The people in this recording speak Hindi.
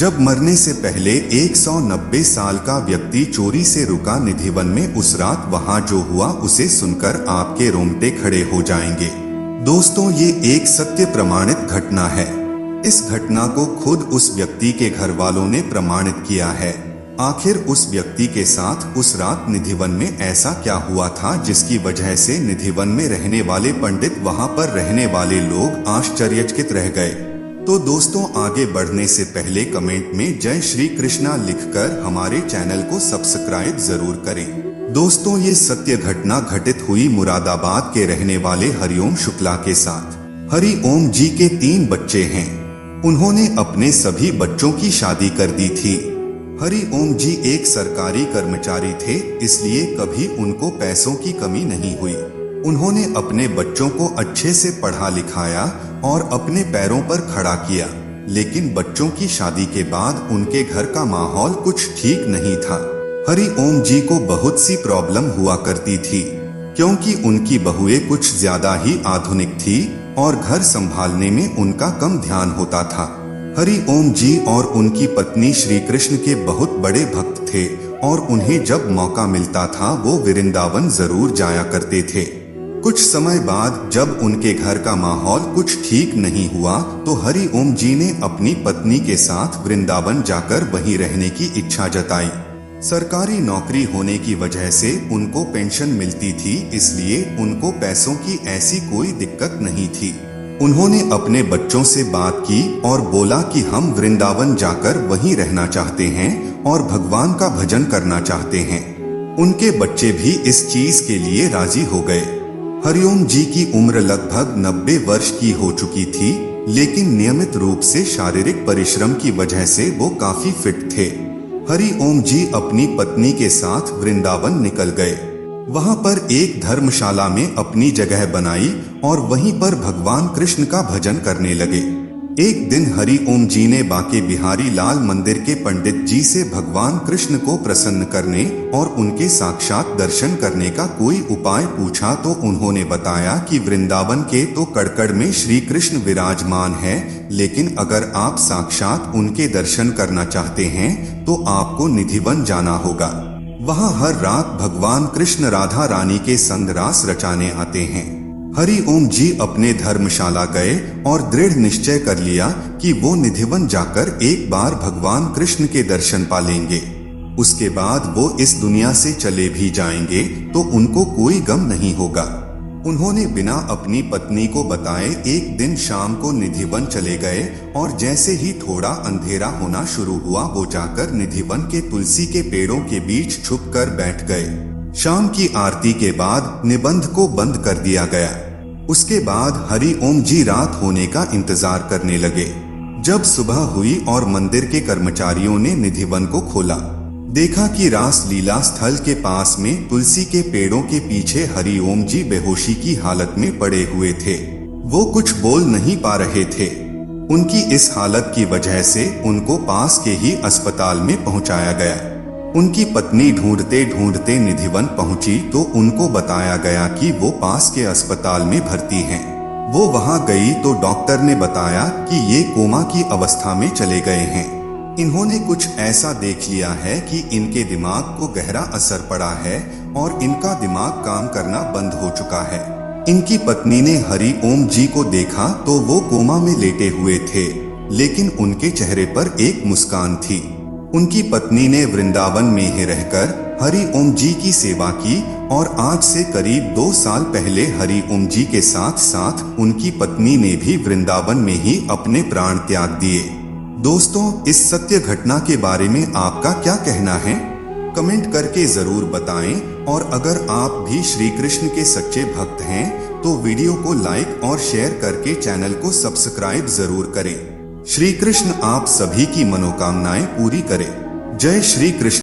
जब मरने से पहले 190 साल का व्यक्ति चोरी से रुका निधिवन में उस रात वहां जो हुआ उसे सुनकर आपके रोंगटे खड़े हो जाएंगे। दोस्तों, ये एक सत्य प्रमाणित घटना है। इस घटना को खुद उस व्यक्ति के घर वालों ने प्रमाणित किया है। आखिर उस व्यक्ति के साथ उस रात निधिवन में ऐसा क्या हुआ था जिसकी वजह से निधिवन में रहने वाले पंडित वहां पर रहने वाले लोग आश्चर्यचकित रह गए। तो दोस्तों, आगे बढ़ने से पहले कमेंट में जय श्री कृष्णा लिखकर हमारे चैनल को सब्सक्राइब जरूर करें। दोस्तों, ये सत्य घटना घटित हुई मुरादाबाद के रहने वाले हरिओम शुक्ला के साथ। हरिओम जी के 3 बच्चे हैं। उन्होंने अपने सभी बच्चों की शादी कर दी थी। हरिओम जी एक सरकारी कर्मचारी थे, इसलिए कभी उनको पैसों की कमी नहीं हुई। उन्होंने अपने बच्चों को अच्छे से पढ़ा लिखाया और अपने पैरों पर खड़ा किया। लेकिन बच्चों की शादी के बाद उनके घर का माहौल कुछ ठीक नहीं था। हरिओम जी को बहुत सी प्रॉब्लम हुआ करती थी, क्योंकि उनकी बहुएं कुछ ज्यादा ही आधुनिक थी और घर संभालने में उनका कम ध्यान होता था। हरिओम जी और उनकी पत्नी श्री कृष्ण के बहुत बड़े भक्त थे और उन्हें जब मौका मिलता था वो वृंदावन जरूर जाया करते थे। कुछ समय बाद जब उनके घर का माहौल कुछ ठीक नहीं हुआ तो हरिओम जी ने अपनी पत्नी के साथ वृंदावन जाकर वहीं रहने की इच्छा जताई। सरकारी नौकरी होने की वजह से उनको पेंशन मिलती थी, इसलिए उनको पैसों की ऐसी कोई दिक्कत नहीं थी। उन्होंने अपने बच्चों से बात की और बोला कि हम वृंदावन जाकर वहीं रहना चाहते हैं और भगवान का भजन करना चाहते हैं। उनके बच्चे भी इस चीज के लिए राजी हो गए। हरिओम जी की उम्र लगभग 90 वर्ष की हो चुकी थी, लेकिन नियमित रूप से शारीरिक परिश्रम की वजह से वो काफी फिट थे। हरिओम जी अपनी पत्नी के साथ वृंदावन निकल गए। वहां पर एक धर्मशाला में अपनी जगह बनाई और वहीं पर भगवान कृष्ण का भजन करने लगे। एक दिन हरिओम जी ने बांके बिहारी लाल मंदिर के पंडित जी से भगवान कृष्ण को प्रसन्न करने और उनके साक्षात दर्शन करने का कोई उपाय पूछा तो उन्होंने बताया कि वृंदावन के तो कड़कड़ में श्री कृष्ण विराजमान है, लेकिन अगर आप साक्षात उनके दर्शन करना चाहते हैं तो आपको निधिवन जाना होगा। वहां हर रात भगवान कृष्ण राधा रानी के संग रास रचाने आते हैं। हरिओम जी अपने धर्मशाला गए और दृढ़ निश्चय कर लिया कि वो निधिवन जाकर एक बार भगवान कृष्ण के दर्शन पा लेंगे। उसके बाद वो इस दुनिया से चले भी जाएंगे तो उनको कोई गम नहीं होगा। उन्होंने बिना अपनी पत्नी को बताए एक दिन शाम को निधिवन चले गए और जैसे ही थोड़ा अंधेरा होना शुरू हुआ वो जाकर निधिवन के तुलसी के पेड़ों के बीच छुपकर बैठ गए। शाम की आरती के बाद निबंध को बंद कर दिया गया। उसके बाद हरिओम जी रात होने का इंतजार करने लगे। जब सुबह हुई और मंदिर के कर्मचारियों ने निधिवन को खोला, देखा कि रास लीला स्थल के पास में तुलसी के पेड़ों के पीछे हरिओम जी बेहोशी की हालत में पड़े हुए थे। वो कुछ बोल नहीं पा रहे थे। उनकी इस हालत की वजह से उनको पास के ही अस्पताल में पहुंचाया गया। उनकी पत्नी ढूंढते ढूंढते निधिवन पहुंची तो उनको बताया गया कि वो पास के अस्पताल में भर्ती हैं। वो वहां गई तो डॉक्टर ने बताया कि ये कोमा की अवस्था में चले गए हैं। इन्होंने कुछ ऐसा देख लिया है कि इनके दिमाग को गहरा असर पड़ा है और इनका दिमाग काम करना बंद हो चुका है। इनकी पत्नी ने हरिओम जी को देखा तो वो कोमा में लेटे हुए थे, लेकिन उनके चेहरे पर एक मुस्कान थी। उनकी पत्नी ने वृंदावन में ही रहकर हरिओम जी की सेवा की और आज से करीब 2 साल पहले हरिओम जी के साथ साथ उनकी पत्नी ने भी वृंदावन में ही अपने प्राण त्याग दिए। दोस्तों, इस सत्य घटना के बारे में आपका क्या कहना है? कमेंट करके जरूर बताएं और अगर आप भी श्री कृष्ण के सच्चे भक्त हैं तो वीडियो को लाइक और शेयर करके चैनल को सब्सक्राइब जरूर करें। श्री कृष्ण आप सभी की मनोकामनाएं पूरी करे। जय श्री कृष्ण।